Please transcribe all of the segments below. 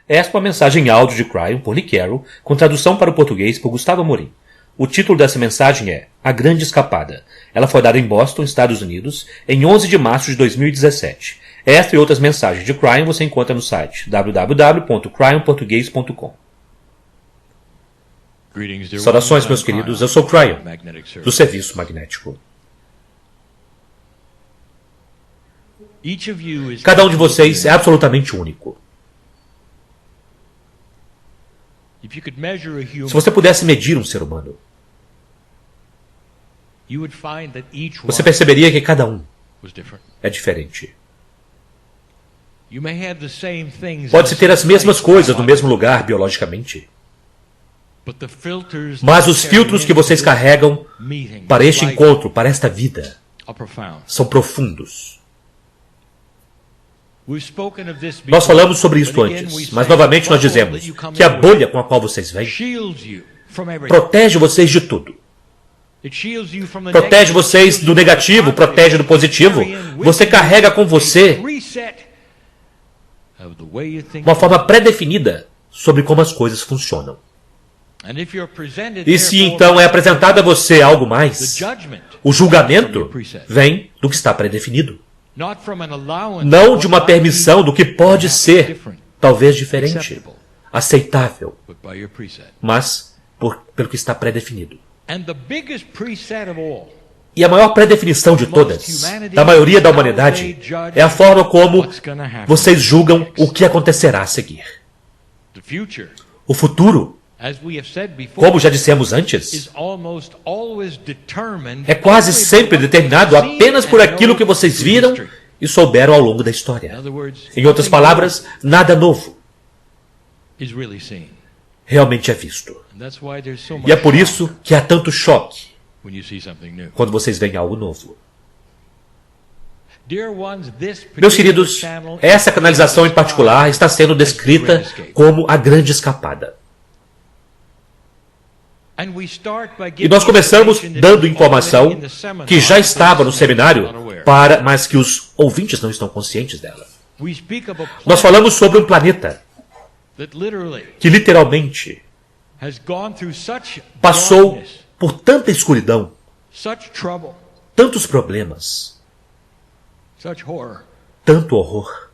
Esta é uma mensagem em áudio de Cryon por Lee Carroll, com tradução para o português por Gustavo Amorim. O título dessa mensagem é A Grande Escapada. Ela foi dada em Boston, Estados Unidos, em 11 de março de 2017. Esta e outras mensagens de Cryon você encontra no site www.cryonportugues.com. Saudações, meus queridos. Eu sou Cryon, do Serviço Magnético. Cada um de vocês é absolutamente único. Se você pudesse medir um ser humano, você perceberia que cada um é diferente. Pode-se ter as mesmas coisas no mesmo lugar biologicamente, mas os filtros que vocês carregam para este encontro, para esta vida, são profundos. Nós falamos sobre isso antes, mas novamente nós dizemos que a bolha com a qual vocês vêm protege vocês de tudo. Protege vocês do negativo, protege do positivo. Você carrega com você uma forma pré-definida sobre como as coisas funcionam. E se então é apresentado a você algo mais, o julgamento vem do que está pré-definido. Não de uma permissão do que pode ser, talvez diferente, aceitável, mas pelo que está pré-definido. E a maior pré-definição de todas, da maioria da humanidade, é a forma como vocês julgam o que acontecerá a seguir. O futuro, como já dissemos antes, é quase sempre determinado apenas por aquilo que vocês viram e souberam ao longo da história. Em outras palavras, nada novo realmente é visto. E é por isso que há tanto choque quando vocês veem algo novo. Meus queridos, essa canalização em particular está sendo descrita como a grande escapada. E nós começamos dando informação que já estava no seminário, mas que os ouvintes não estão conscientes dela. Nós falamos sobre um planeta que literalmente passou por tanta escuridão, tantos problemas, tanto horror,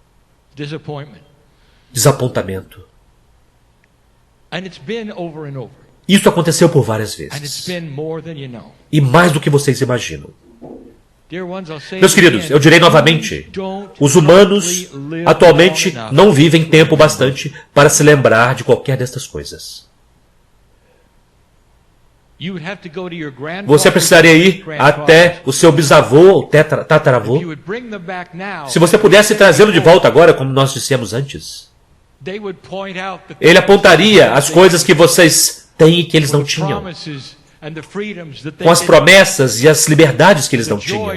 desapontamento. Isso aconteceu por várias vezes. E mais do que vocês imaginam. Meus queridos, eu direi novamente, os humanos atualmente não vivem tempo bastante para se lembrar de qualquer destas coisas. Você precisaria ir até o seu bisavô ou tataravô. Se você pudesse trazê-lo de volta agora, como nós dissemos antes, ele apontaria as coisas que vocês têm e que eles não tinham, com as promessas e as liberdades que eles não tinham,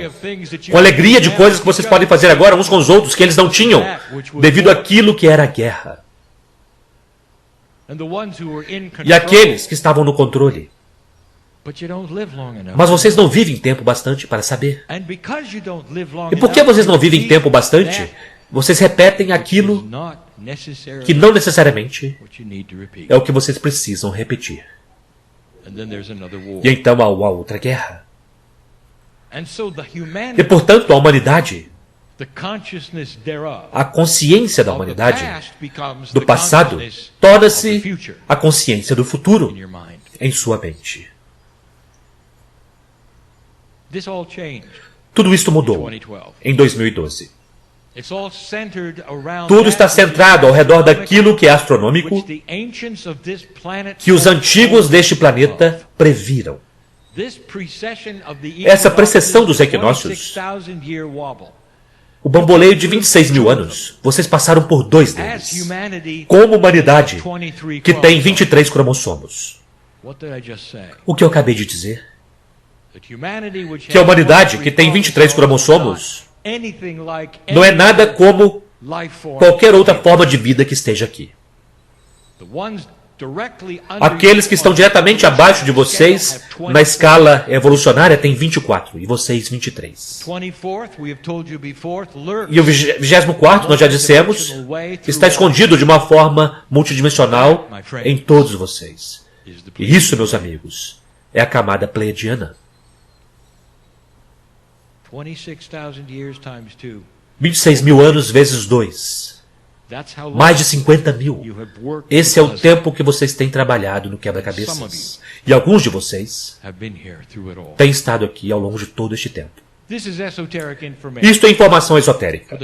com a alegria de coisas que vocês podem fazer agora uns com os outros que eles não tinham, devido àquilo que era a guerra. E aqueles que estavam no controle. Mas vocês não vivem tempo bastante para saber. E porque vocês não vivem tempo bastante, vocês repetem aquilo que não necessariamente é o que vocês precisam repetir. E então há uma outra guerra. E portanto a humanidade, a consciência da humanidade, do passado, torna-se a consciência do futuro em sua mente. Tudo isto mudou em 2012. Tudo está centrado ao redor daquilo que é astronômico, que os antigos deste planeta previram. Essa precessão dos equinócios, o bamboleio de 26 mil anos, vocês passaram por 2 deles, como humanidade, que tem 23 cromossomos. O que eu acabei de dizer? Que a humanidade, que tem 23 cromossomos, não é nada como qualquer outra forma de vida que esteja aqui. Aqueles que estão diretamente abaixo de vocês, na escala evolucionária, têm 24, e vocês 23. E o 24º, nós já dissemos, está escondido de uma forma multidimensional em todos vocês. E isso, meus amigos, é a camada pleiadiana. 26 mil anos vezes 2. Mais de 50 mil. Esse é o tempo que vocês têm trabalhado no quebra-cabeças. E alguns de vocês têm estado aqui ao longo de todo este tempo. Isto é informação esotérica.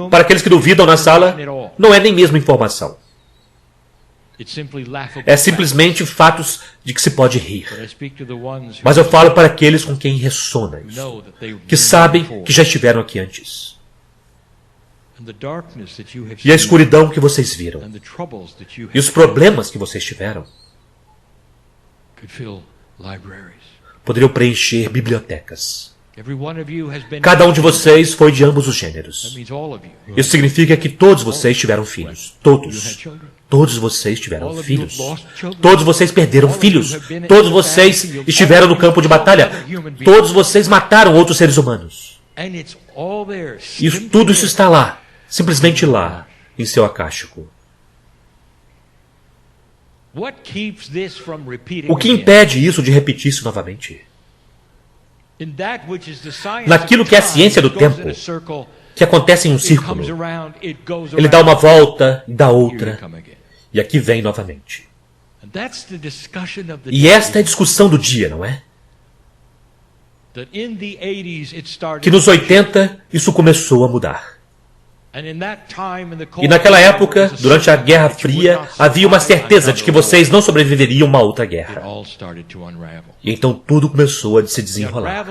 Para aqueles que duvidam na sala, não é nem mesmo informação. É simplesmente fatos de que se pode rir. Mas eu falo para aqueles com quem ressona isso, que sabem que já estiveram aqui antes. E a escuridão que vocês viram, e os problemas que vocês tiveram, poderiam preencher bibliotecas. Cada um de vocês foi de ambos os gêneros. Isso significa que todos vocês tiveram filhos. Todos. Todos vocês tiveram filhos. Todos vocês perderam filhos. Todos vocês estiveram no campo de batalha. Todos vocês mataram outros seres humanos. E tudo isso está lá. Simplesmente lá, em seu acástico. O que impede isso de repetir-se novamente? Naquilo que é a ciência do tempo, que acontece em um círculo. Ele dá uma volta e dá outra. E aqui vem novamente. E esta é a discussão do dia, não é? Que nos 80 isso começou a mudar. E naquela época, durante a Guerra Fria, havia uma certeza de que vocês não sobreviveriam a uma outra guerra. E então tudo começou a se desenrolar.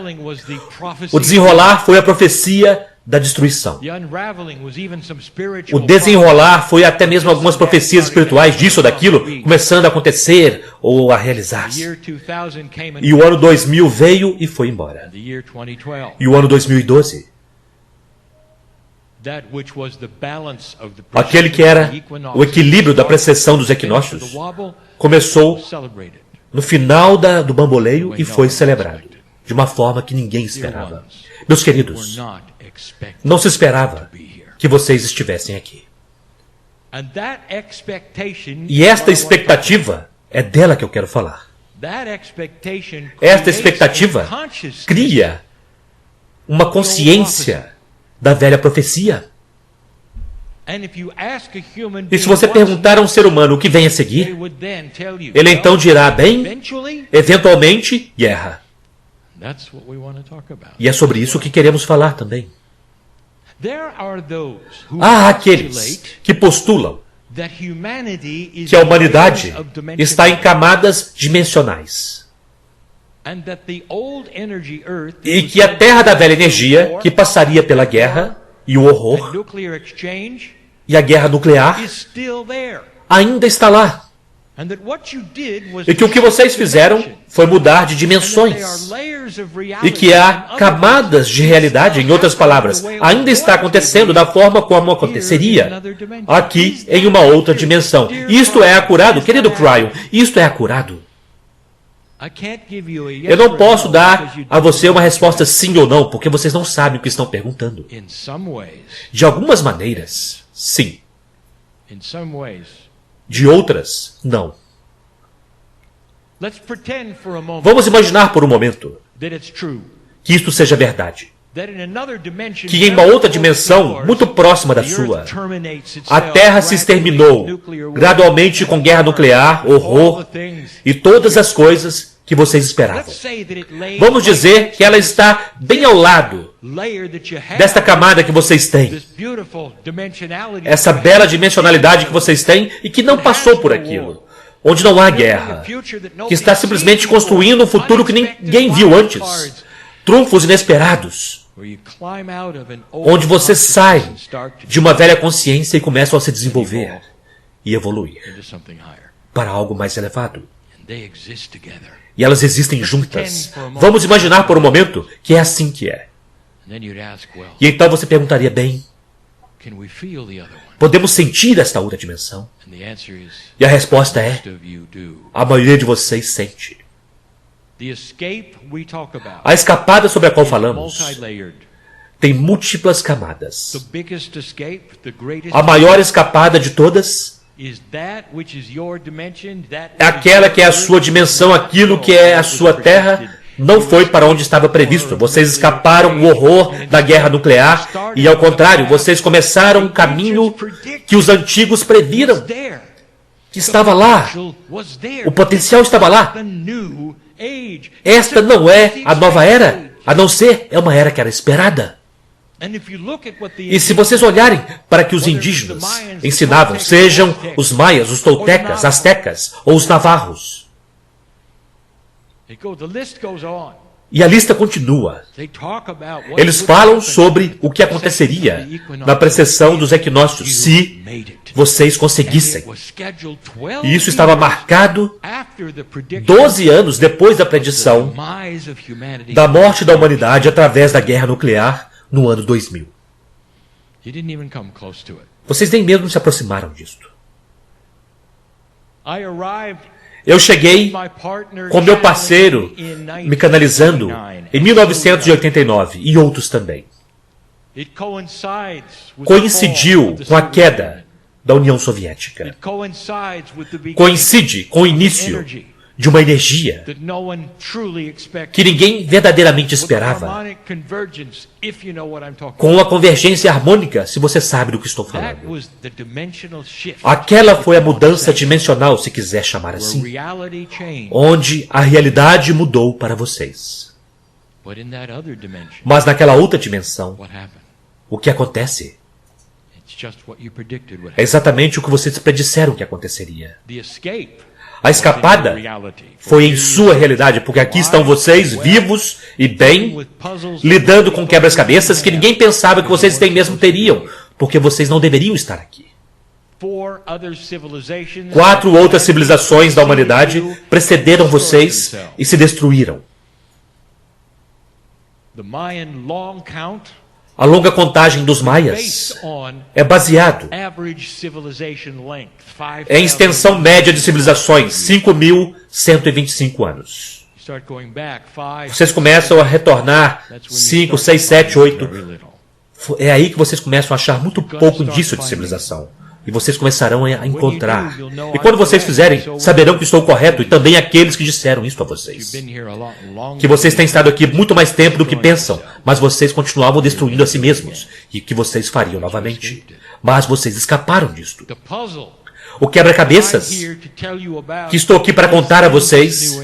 O desenrolar foi a profecia da destruição. O desenrolar foi até mesmo algumas profecias espirituais disso ou daquilo, começando a acontecer ou a realizar-se. E o ano 2000 veio e foi embora. E o ano 2012, aquele que era o equilíbrio da precessão dos equinócios, começou no final do bamboleio e foi celebrado, de uma forma que ninguém esperava. Meus queridos, não se esperava que vocês estivessem aqui. E esta expectativa, é dela que eu quero falar. Esta expectativa cria uma consciência da velha profecia. E se você perguntar a um ser humano o que vem a seguir, ele então dirá, bem, eventualmente, guerra. E é sobre isso que queremos falar também. Há aqueles que postulam que a humanidade está em camadas dimensionais. E que a Terra da velha energia, que passaria pela guerra e o horror, e a guerra nuclear, ainda está lá. E que o que vocês fizeram foi mudar de dimensões. E que há camadas de realidade, em outras palavras, ainda está acontecendo da forma como aconteceria aqui em uma outra dimensão. Isto é acurado, querido Cryon, isto é acurado. Eu não posso dar a você uma resposta sim ou não, porque vocês não sabem o que estão perguntando. De algumas maneiras, sim. De outras, não. Vamos imaginar por um momento que isto seja verdade. Que em uma outra dimensão, muito próxima da sua, a Terra se exterminou gradualmente com guerra nuclear, horror e todas as coisas que vocês esperavam. Vamos dizer que ela está bem ao lado desta camada que vocês têm. Essa bela dimensionalidade que vocês têm e que não passou por aquilo. Onde não há guerra. Que está simplesmente construindo um futuro que ninguém viu antes. Trunfos inesperados. Onde você sai de uma velha consciência e começa a se desenvolver e evoluir para algo mais elevado. E elas existem juntas. Vamos imaginar por um momento que é assim que é. E então você perguntaria, bem, Podemos sentir esta outra dimensão? E a resposta é: a maioria de vocês sente. A escapada sobre a qual falamos tem múltiplas camadas. A maior escapada de todas é aquela que é a sua dimensão, aquilo que é a sua terra. Não foi para onde estava previsto. Vocês escaparam o horror da guerra nuclear e, ao contrário, vocês começaram um caminho que os antigos previram, que estava lá. O potencial estava lá. Esta não é a nova era, a não ser é uma era que era esperada. E se vocês olharem para que os indígenas ensinavam, sejam os maias, os toltecas, astecas ou os navarros, e a lista continua. Eles falam sobre o que aconteceria na precessão dos equinócios se vocês conseguissem. E isso estava marcado 12 anos depois da predição da morte da humanidade através da guerra nuclear no ano 2000. Vocês nem mesmo se aproximaram disto. Eu cheguei com meu parceiro me canalizando em 1989 e outros também. Coincidiu com a queda da União Soviética. Coincide com o início de uma energia que ninguém verdadeiramente esperava, com a convergência harmônica, se você sabe do que estou falando. Aquela foi a mudança dimensional, se quiser chamar assim, onde a realidade mudou para vocês. Mas naquela outra dimensão, o que acontece? É exatamente o que vocês predisseram que aconteceria. A escapada foi em sua realidade, porque aqui estão vocês, vivos e bem, lidando com quebra-cabeças que ninguém pensava que vocês nem mesmo teriam, porque vocês não deveriam estar aqui. 4 outras civilizações da humanidade precederam vocês e se destruíram. A longa contagem dos maias é baseado em extensão média de civilizações, 5.125 anos. Vocês começam a retornar 5, 6, 7, 8. É aí que vocês começam a achar muito pouco indício de civilização. E vocês começarão a encontrar. E quando vocês fizerem, saberão que estou correto, e também aqueles que disseram isso a vocês. Que vocês têm estado aqui muito mais tempo do que pensam, mas vocês continuavam destruindo a si mesmos, e que vocês fariam novamente. Mas vocês escaparam disto. O quebra-cabeças que estou aqui para contar a vocês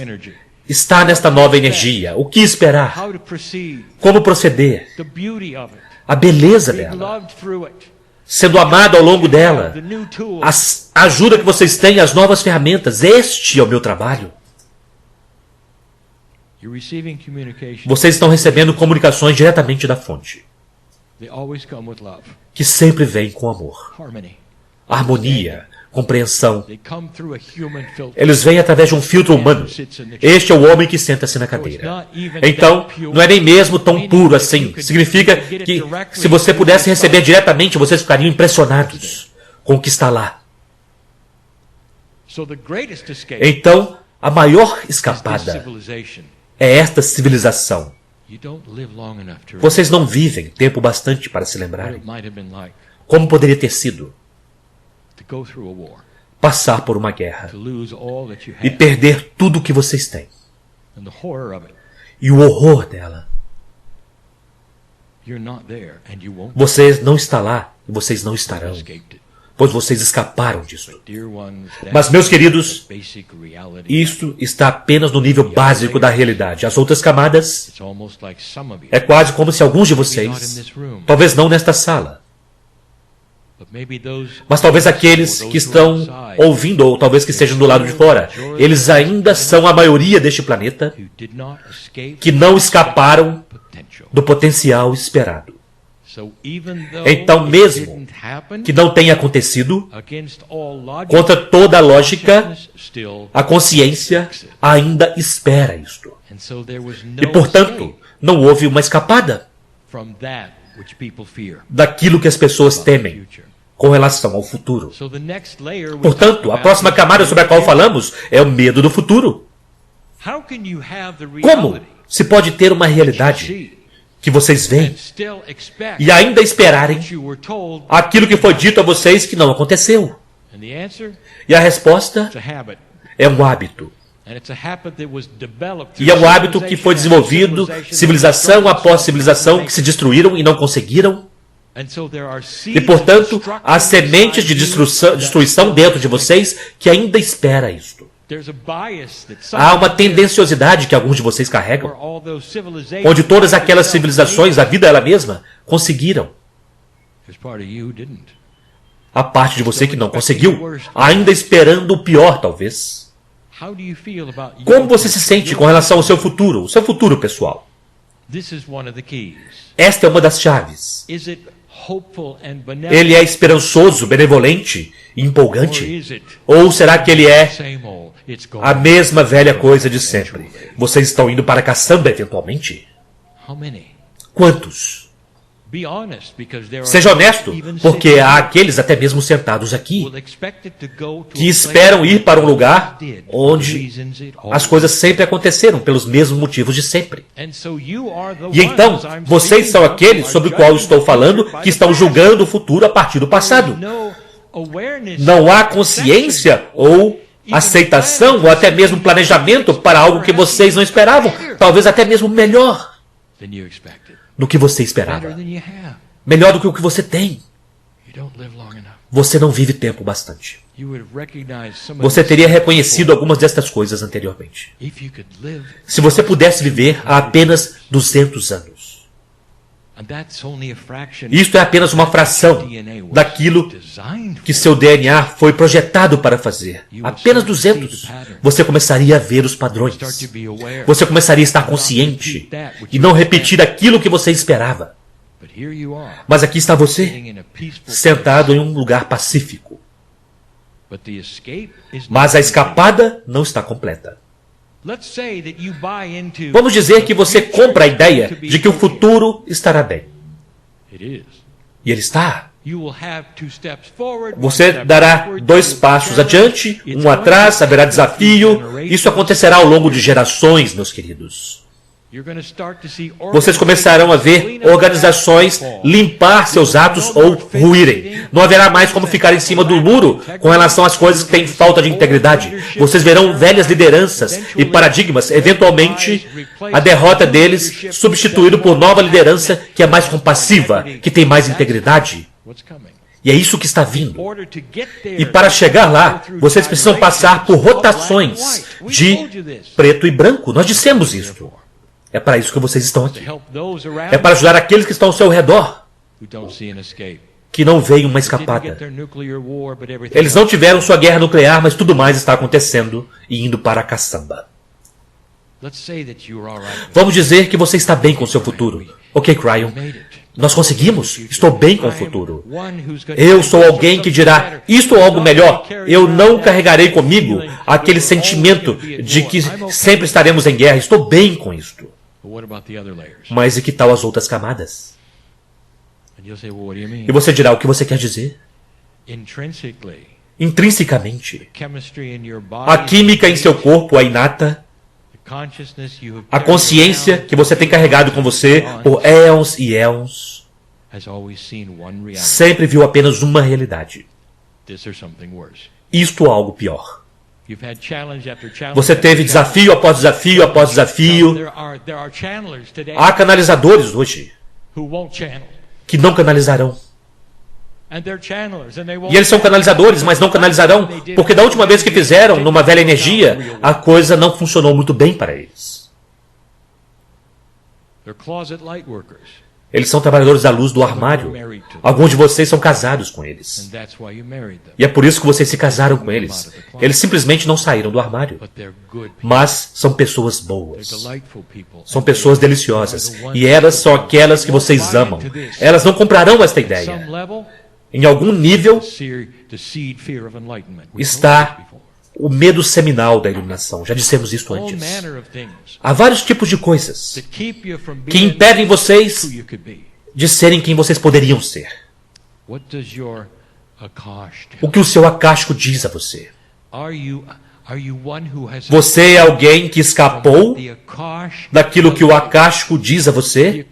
está nesta nova energia. O que esperar? Como proceder? A beleza dela. Sendo amado ao longo dela, a ajuda que vocês têm, as novas ferramentas. Este é o meu trabalho. Vocês estão recebendo comunicações diretamente da fonte, que sempre vem com amor, harmonia, compreensão. Eles vêm através de um filtro humano. Este é o homem que senta-se na cadeira. Então, não é nem mesmo tão puro assim. Significa que se você pudesse receber diretamente, vocês ficariam impressionados com o que está lá. Então, a maior escapada é esta civilização. Vocês não vivem tempo bastante para se lembrarem como poderia ter sido passar por uma guerra e perder tudo o que vocês têm. E o horror dela. Vocês não estão lá e vocês não estarão, pois vocês escaparam disso. Mas, meus queridos, isto está apenas no nível básico da realidade. As outras camadas, é quase como se alguns de vocês, talvez não nesta sala, mas talvez aqueles que estão ouvindo, ou talvez que estejam do lado de fora, eles ainda são a maioria deste planeta que não escaparam do potencial esperado. Então, mesmo que não tenha acontecido, contra toda a lógica, a consciência ainda espera isto. E, portanto, não houve uma escapada daquilo que as pessoas temem com relação ao futuro. Portanto, a próxima camada sobre a qual falamos é o medo do futuro. Como se pode ter uma realidade que vocês veem e ainda esperarem aquilo que foi dito a vocês que não aconteceu? E a resposta é um hábito. E é um hábito que foi desenvolvido, civilização após civilização, que se destruíram e não conseguiram. E, portanto, há sementes de destruição dentro de vocês que ainda espera isto. Há uma tendenciosidade que alguns de vocês carregam, onde todas aquelas civilizações, a vida ela mesma, conseguiram. Há parte de você que não conseguiu, ainda esperando o pior, talvez. Como você se sente com relação ao seu futuro pessoal? Esta é uma das chaves. Ele é esperançoso, benevolente e empolgante? Ou será que ele é a mesma velha coisa de sempre? Vocês estão indo para caçamba eventualmente? Quantos? Seja honesto, porque há aqueles até mesmo sentados aqui que esperam ir para um lugar onde as coisas sempre aconteceram pelos mesmos motivos de sempre. E então, vocês são aqueles sobre o qual estou falando que estão julgando o futuro a partir do passado. Não há consciência ou aceitação ou até mesmo planejamento para algo que vocês não esperavam, talvez até mesmo melhor do que você esperava. Melhor do que o que você tem. Você não vive tempo bastante. Você teria reconhecido algumas destas coisas anteriormente. Se você pudesse viver há apenas 200 anos. Isto é apenas uma fração daquilo que seu DNA foi projetado para fazer. Apenas 200. Você começaria a ver os padrões. Você começaria a estar consciente e não repetir aquilo que você esperava. Mas aqui está você, sentado em um lugar pacífico. Mas a escapada não está completa. Vamos dizer que você compra a ideia de que o futuro estará bem. E ele está. Você dará 2 passos adiante, um atrás, haverá desafio. Isso acontecerá ao longo de gerações, meus queridos. Vocês começarão a ver organizações limpar seus atos ou ruírem. Não haverá mais como ficar em cima do muro com relação às coisas que têm falta de integridade. Vocês verão velhas lideranças e paradigmas, eventualmente a derrota deles substituído por nova liderança que é mais compassiva, que tem mais integridade. E é isso que está vindo. E para chegar lá, vocês precisam passar por rotações de preto e branco. Nós dissemos isso. É para isso que vocês estão aqui. É para ajudar aqueles que estão ao seu redor, que não veem uma escapada. Eles não tiveram sua guerra nuclear, mas tudo mais está acontecendo e indo para a caçamba. Vamos dizer que você está bem com o seu futuro. Ok, Cryon. Nós conseguimos. Estou bem com o futuro. Eu sou alguém que dirá, isto ou algo melhor. Eu não carregarei comigo aquele sentimento de que sempre estaremos em guerra. Estou bem com isto. Mas e que tal as outras camadas? E você dirá, o que você quer dizer? Intrinsecamente, a química em seu corpo, a inata, a consciência que você tem carregado com você por éons e éons, sempre viu apenas uma realidade. Isto ou algo pior. Você teve desafio após desafio após desafio. Há canalizadores hoje que não canalizarão. E eles são canalizadores, mas não canalizarão, porque da última vez que fizeram, numa velha energia, a coisa não funcionou muito bem para eles. Eles são trabalhadores da luz do armário. Alguns de vocês são casados com eles. E é por isso que vocês se casaram com eles. Eles simplesmente não saíram do armário. Mas são pessoas boas. São pessoas deliciosas. E elas são aquelas que vocês amam. Elas não comprarão esta ideia. Em algum nível está o medo seminal da iluminação. Já dissemos isso antes. Há vários tipos de coisas que impedem vocês de serem quem vocês poderiam ser. O que o seu Akashico diz a você? Você é alguém que escapou daquilo que o Akashico diz a você?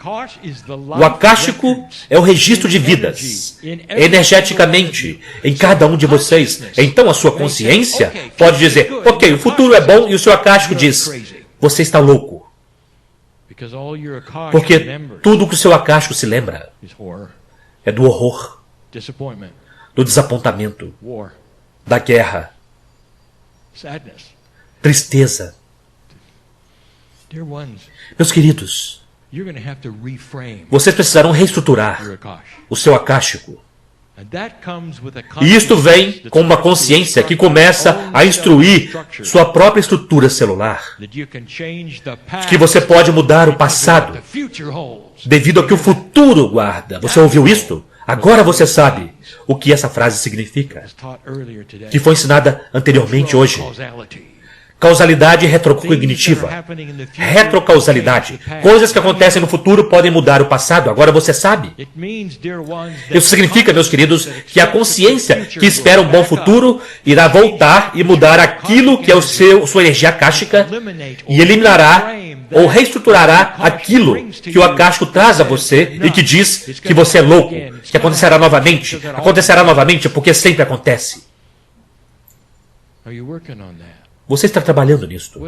O Akashico é o registro de vidas, energeticamente, em cada um de vocês. Então a sua consciência pode dizer, ok, o futuro é bom, e o seu Akashico diz, você está louco. Porque tudo que o seu Akashico se lembra é do horror, do desapontamento, da guerra, tristeza. Meus queridos, vocês precisarão reestruturar o seu Akashico. E isto vem com uma consciência que começa a instruir sua própria estrutura celular. Que você pode mudar o passado devido ao que o futuro guarda. Você ouviu isto? Agora você sabe o que essa frase significa, que foi ensinada anteriormente hoje. Causalidade retrocognitiva. Retrocausalidade. Coisas que acontecem no futuro podem mudar o passado. Agora você sabe. Isso significa, meus queridos, que a consciência que espera um bom futuro irá voltar e mudar aquilo que é sua energia akáshica e eliminará ou reestruturará aquilo que o Akashico traz a você e que diz que você é louco, que acontecerá novamente. Acontecerá novamente porque sempre acontece. Você está trabalhando nisto.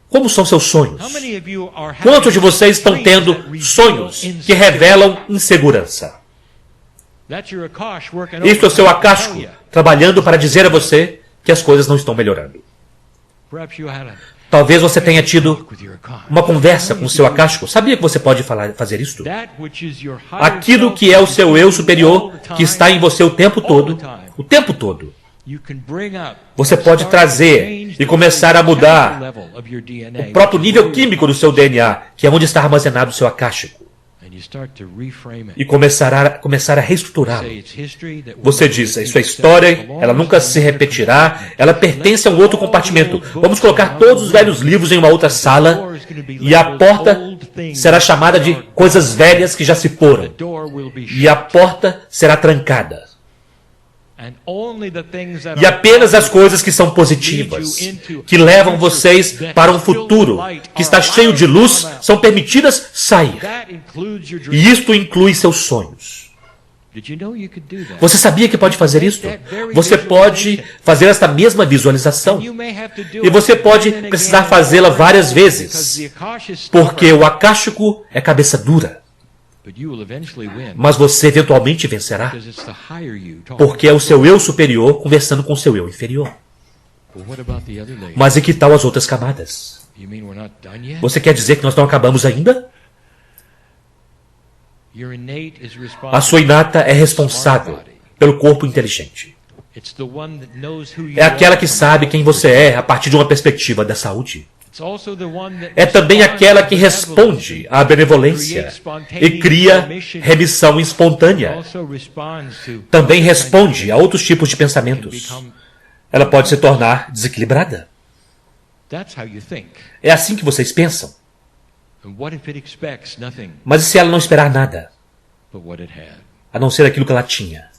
Como são seus sonhos? Quantos de vocês estão tendo sonhos que revelam insegurança? Isto é o seu Akashico trabalhando para dizer a você que as coisas não estão melhorando. Talvez você tenha tido uma conversa com o seu Akashico. Sabia que você pode fazer isto? Aquilo que é o seu eu superior, que está em você o tempo todo, você pode trazer e começar a mudar o próprio nível químico do seu DNA, que é onde está armazenado o seu Akashico. E começar a reestruturá-lo. Você diz, isso é história, ela nunca se repetirá, ela pertence a um outro compartimento. Vamos colocar todos os velhos livros em uma outra sala e a porta será chamada de coisas velhas que já se foram. E a porta será trancada. E apenas as coisas que são positivas, que levam vocês para um futuro que está cheio de luz, são permitidas sair. E isto inclui seus sonhos. Você sabia que pode fazer isso? Você pode fazer esta mesma visualização. E você pode precisar fazê-la várias vezes, porque o Akashico é cabeça dura. Mas você eventualmente vencerá, porque é o seu eu superior conversando com o seu eu inferior. Mas e que tal as outras camadas? Você quer dizer que nós não acabamos ainda? A sua inata é responsável pelo corpo inteligente. É aquela que sabe quem você é a partir de uma perspectiva da saúde. É também aquela que responde à benevolência e cria remissão espontânea. Também responde a outros tipos de pensamentos. Ela pode se tornar desequilibrada. É assim que vocês pensam. Mas e se ela não esperar nada, a não ser aquilo que ela tinha?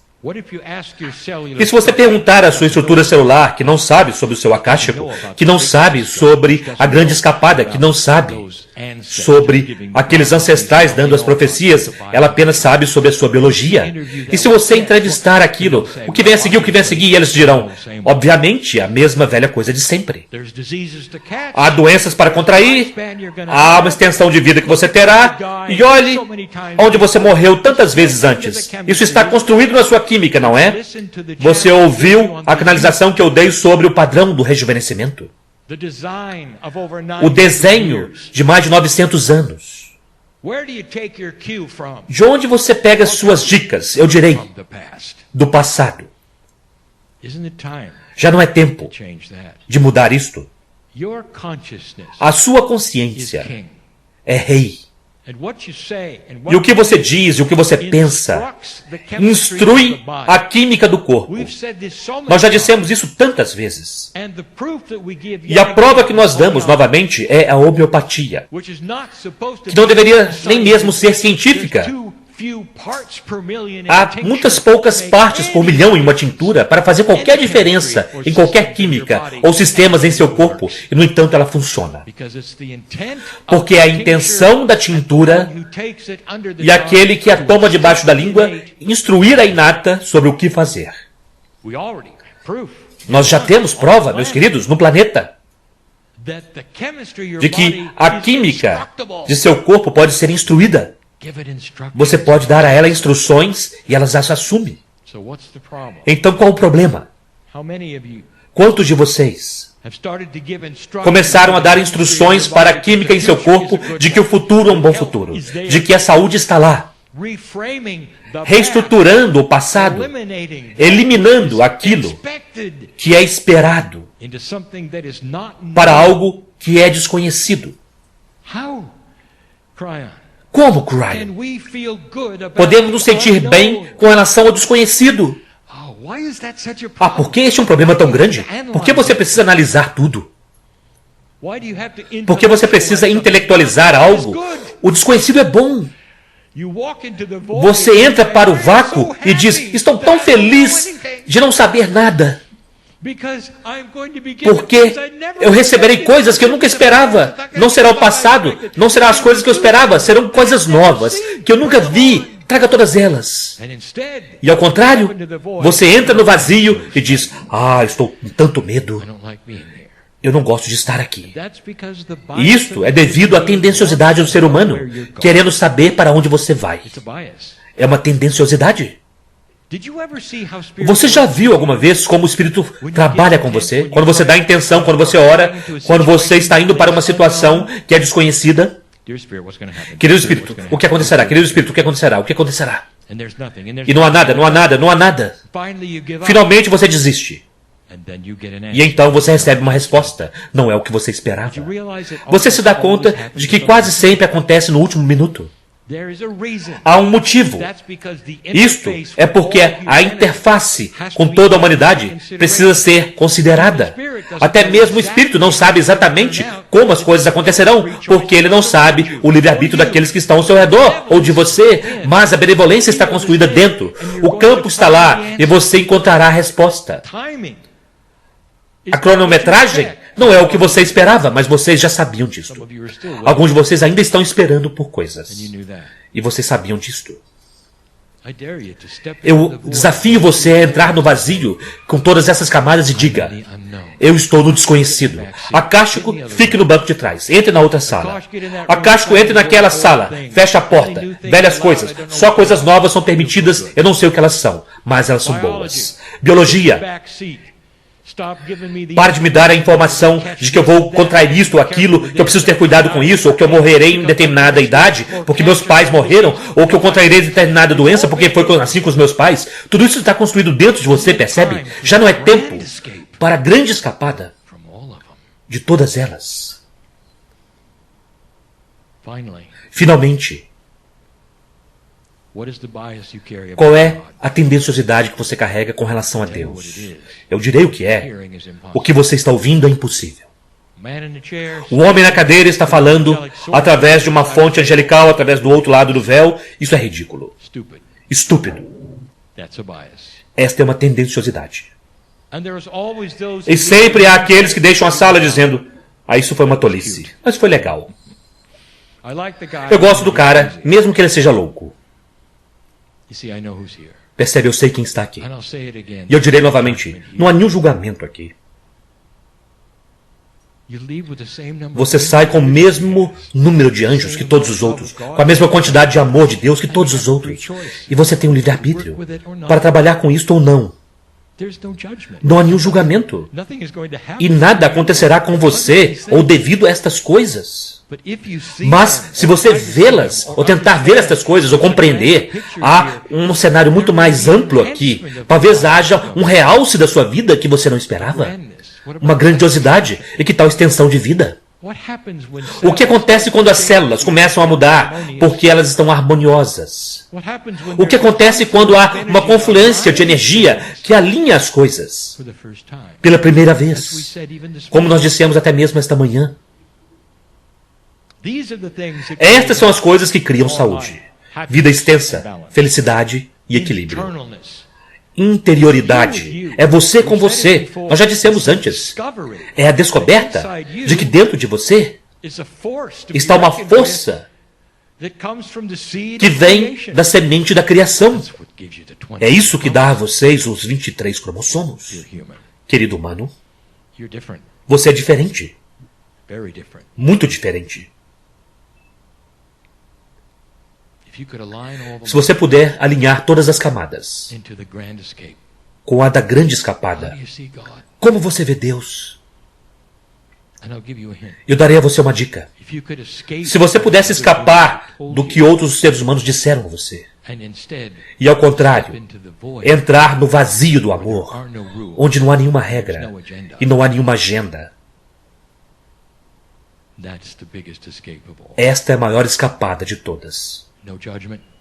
E se você perguntar à sua estrutura celular, que não sabe sobre o seu Akashico, que não sabe sobre a grande escapada, que não sabe sobre aqueles ancestrais dando as profecias, ela apenas sabe sobre a sua biologia. E se você entrevistar aquilo, o que vem a seguir, e eles dirão, obviamente, a mesma velha coisa de sempre. Há doenças para contrair, há uma extensão de vida que você terá, e olhe onde você morreu tantas vezes antes. Isso está construído na sua química, não é? Você ouviu a canalização que eu dei sobre o padrão do rejuvenescimento? O desenho de mais de 900 anos. De onde você pega suas dicas? Eu direi, do passado. Já não é tempo de mudar isto? A sua consciência é rei. E o que você diz e o que você pensa instrui a química do corpo. Nós já dissemos isso tantas vezes. E a prova que nós damos novamente é a homeopatia, que não deveria nem mesmo ser científica. Há muitas poucas partes por milhão em uma tintura para fazer qualquer diferença em qualquer química ou sistemas em seu corpo, e no entanto ela funciona. Porque é a intenção da tintura e aquele que a toma debaixo da língua instruir a inata sobre o que fazer. Nós já temos prova, meus queridos, no planeta, de que a química de seu corpo pode ser instruída. Você pode dar a ela instruções e elas as assumem. Então qual o problema? Quantos de vocês começaram a dar instruções para a química em seu corpo de que o futuro é um bom futuro, de que a saúde está lá, reestruturando o passado, eliminando aquilo que é esperado para algo que é desconhecido? Como, Cryon? Podemos nos sentir bem com relação ao desconhecido? Por que este é um problema tão grande? Por que você precisa analisar tudo? Por que você precisa intelectualizar algo? O desconhecido é bom. Você entra para o vácuo e diz, estou tão feliz de não saber nada. Porque eu receberei coisas que eu nunca esperava. Não será o passado, não serão as coisas que eu esperava, serão coisas novas, que eu nunca vi. Traga todas elas. E ao contrário, você entra no vazio e diz, estou com tanto medo. Eu não gosto de estar aqui. E isto é devido à tendenciosidade do ser humano, querendo saber para onde você vai. É uma tendenciosidade. Você já viu alguma vez como o Espírito trabalha com você? Quando você dá intenção, quando você ora, quando você está indo para uma situação que é desconhecida? Querido Espírito, o que acontecerá? Querido Espírito, o que acontecerá? O que acontecerá? E não há nada, não há nada, não há nada. Finalmente você desiste. E então você recebe uma resposta. Não é o que você esperava. Você se dá conta de que quase sempre acontece no último minuto. Há um motivo. Isto é porque a interface com toda a humanidade precisa ser considerada. Até mesmo o Espírito não sabe exatamente como as coisas acontecerão, porque ele não sabe o livre-arbítrio daqueles que estão ao seu redor ou de você, mas a benevolência está construída dentro. O campo está lá e você encontrará a resposta. A cronometragem não é o que você esperava, mas vocês já sabiam disso. Alguns de vocês ainda estão esperando por coisas. E vocês sabiam disto. Eu desafio você a entrar no vazio com todas essas camadas e diga, eu estou no desconhecido. Acástico, fique no banco de trás. Entre na outra sala. Acástico, entre naquela sala. Feche a porta. Velhas coisas. Só coisas novas são permitidas. Eu não sei o que elas são, mas elas são boas. Biologia. Pare de me dar a informação de que eu vou contrair isto ou aquilo, que eu preciso ter cuidado com isso, ou que eu morrerei em determinada idade, porque meus pais morreram, ou que eu contrairei determinada doença, porque foi assim com os meus pais. Tudo isso está construído dentro de você, percebe? Já não é tempo para a grande escapada de todas elas. Finalmente, qual é a tendenciosidade que você carrega com relação a Deus? Eu direi o que é. O que você está ouvindo é impossível. O homem na cadeira está falando através de uma fonte angelical, através do outro lado do véu. Isso é ridículo. Estúpido. Esta é uma tendenciosidade. E sempre há aqueles que deixam a sala dizendo, isso foi uma tolice, mas foi legal. Eu gosto do cara, mesmo que ele seja louco. Percebe, eu sei quem está aqui. E eu direi novamente, não há nenhum julgamento aqui. Você sai com o mesmo número de anjos que todos os outros, com a mesma quantidade de amor de Deus que todos os outros. E você tem um livre-arbítrio para trabalhar com isto ou não. Não há nenhum julgamento. E nada acontecerá com você ou devido a estas coisas. Mas, se você vê-las, ou tentar ver estas coisas, ou compreender, há um cenário muito mais amplo aqui. Talvez haja um realce da sua vida que você não esperava. Uma grandiosidade. E que tal extensão de vida? O que acontece quando as células começam a mudar porque elas estão harmoniosas? O que acontece quando há uma confluência de energia que alinha as coisas? Pela primeira vez. Como nós dissemos até mesmo esta manhã. Estas são as coisas que criam saúde, vida extensa, felicidade e equilíbrio. Interioridade é você com você. Nós já dissemos antes. É a descoberta de que dentro de você está uma força que vem da semente da criação. É isso que dá a vocês os 23 cromossomos. Querido humano, você é diferente. Muito diferente. Se você puder alinhar todas as camadas com a da grande escapada, como você vê Deus? Eu darei a você uma dica. Se você pudesse escapar do que outros seres humanos disseram a você, e ao contrário, entrar no vazio do amor, onde não há nenhuma regra e não há nenhuma agenda, esta é a maior escapada de todas.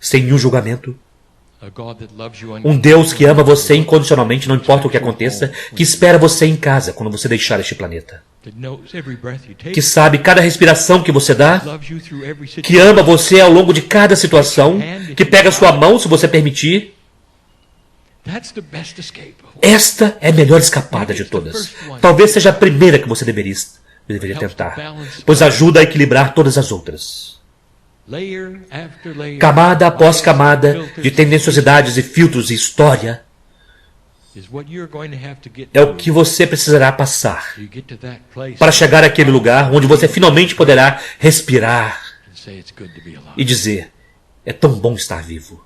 Sem nenhum julgamento. Um Deus que ama você incondicionalmente, não importa o que aconteça, que espera você em casa quando você deixar este planeta. Que sabe cada respiração que você dá, que ama você ao longo de cada situação, que pega sua mão se você permitir. Esta é a melhor escapada de todas. Talvez seja a primeira que você deveria tentar, pois ajuda a equilibrar todas as outras. Camada após camada de tendenciosidades e filtros e história é o que você precisará passar para chegar àquele lugar onde você finalmente poderá respirar e dizer: é tão bom estar vivo.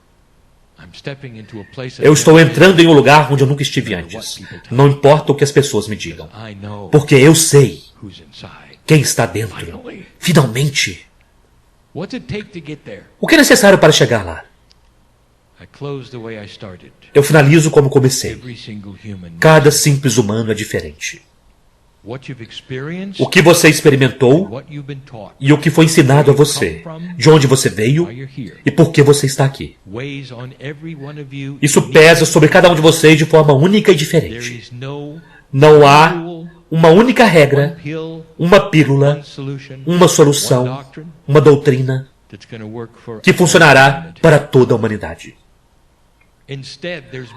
Eu estou entrando em um lugar onde eu nunca estive antes. Não importa o que as pessoas me digam, porque eu sei quem está dentro. Finalmente. O que é necessário para chegar lá? Eu finalizo como comecei. Cada simples humano é diferente. O que você experimentou e o que foi ensinado a você, de onde você veio e por que você está aqui. Isso pesa sobre cada um de vocês de forma única e diferente. Não há uma única regra, uma pílula, uma solução, uma doutrina que funcionará para toda a humanidade.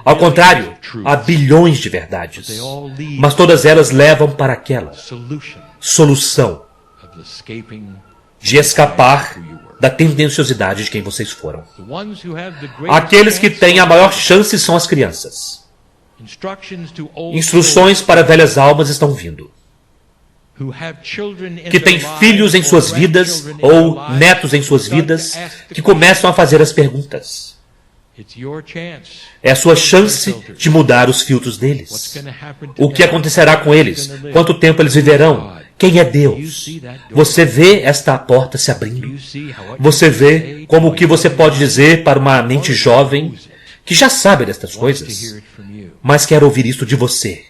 Ao contrário, há bilhões de verdades, mas todas elas levam para aquela solução de escapar da tendenciosidade de quem vocês foram. Aqueles que têm a maior chance são as crianças. Instruções para velhas almas estão vindo. Que têm filhos em suas vidas ou netos em suas vidas que começam a fazer as perguntas. É a sua chance de mudar os filtros deles. O que acontecerá com eles? Quanto tempo eles viverão? Quem é Deus? Você vê esta porta se abrindo? Você vê como o que você pode dizer para uma mente jovem que já sabe destas coisas, mas quer ouvir isto de você?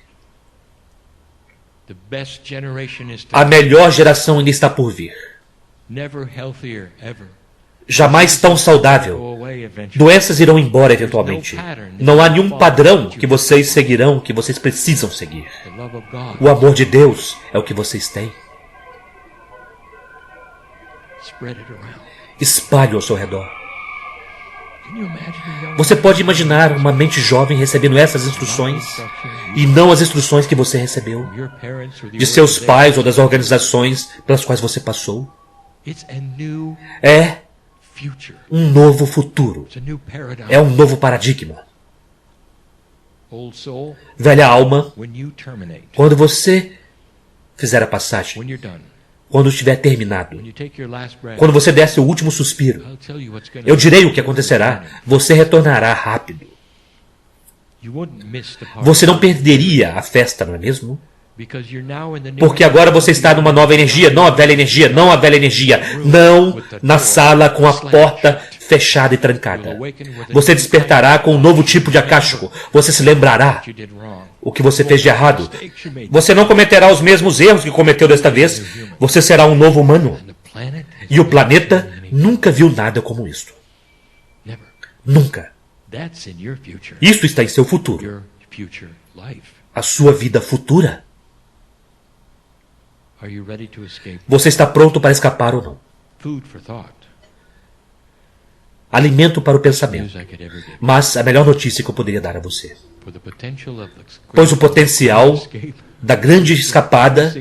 A melhor geração ainda está por vir. Jamais tão saudável. Doenças irão embora eventualmente. Não há nenhum padrão que vocês seguirão, que vocês precisam seguir. O amor de Deus é o que vocês têm. Espalhe ao seu redor. Você pode imaginar uma mente jovem recebendo essas instruções e não as instruções que você recebeu de seus pais ou das organizações pelas quais você passou? É um novo futuro. É um novo paradigma. Velha alma, quando você fizer a passagem, quando estiver terminado, quando você der seu último suspiro, eu direi o que acontecerá. Você retornará rápido. Você não perderia a festa, não é mesmo? Porque agora você está numa nova energia, não a velha energia, não a velha energia. Não na sala com a porta fechada e trancada. Você despertará com um novo tipo de acástico. Você se lembrará o que você fez de errado. Você não cometerá os mesmos erros que cometeu desta vez. Você será um novo humano. E o planeta nunca viu nada como isto. Nunca. Isto está em seu futuro. A sua vida futura. Você está pronto para escapar ou não? Alimento para o pensamento. Mas a melhor notícia que eu poderia dar a você. Pois o potencial da grande escapada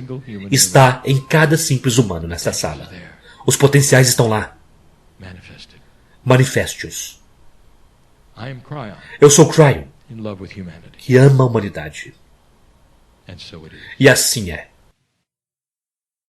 está em cada simples humano nesta sala. Os potenciais estão lá. Manifeste-os. Eu sou Cryon, que ama a humanidade. E assim é.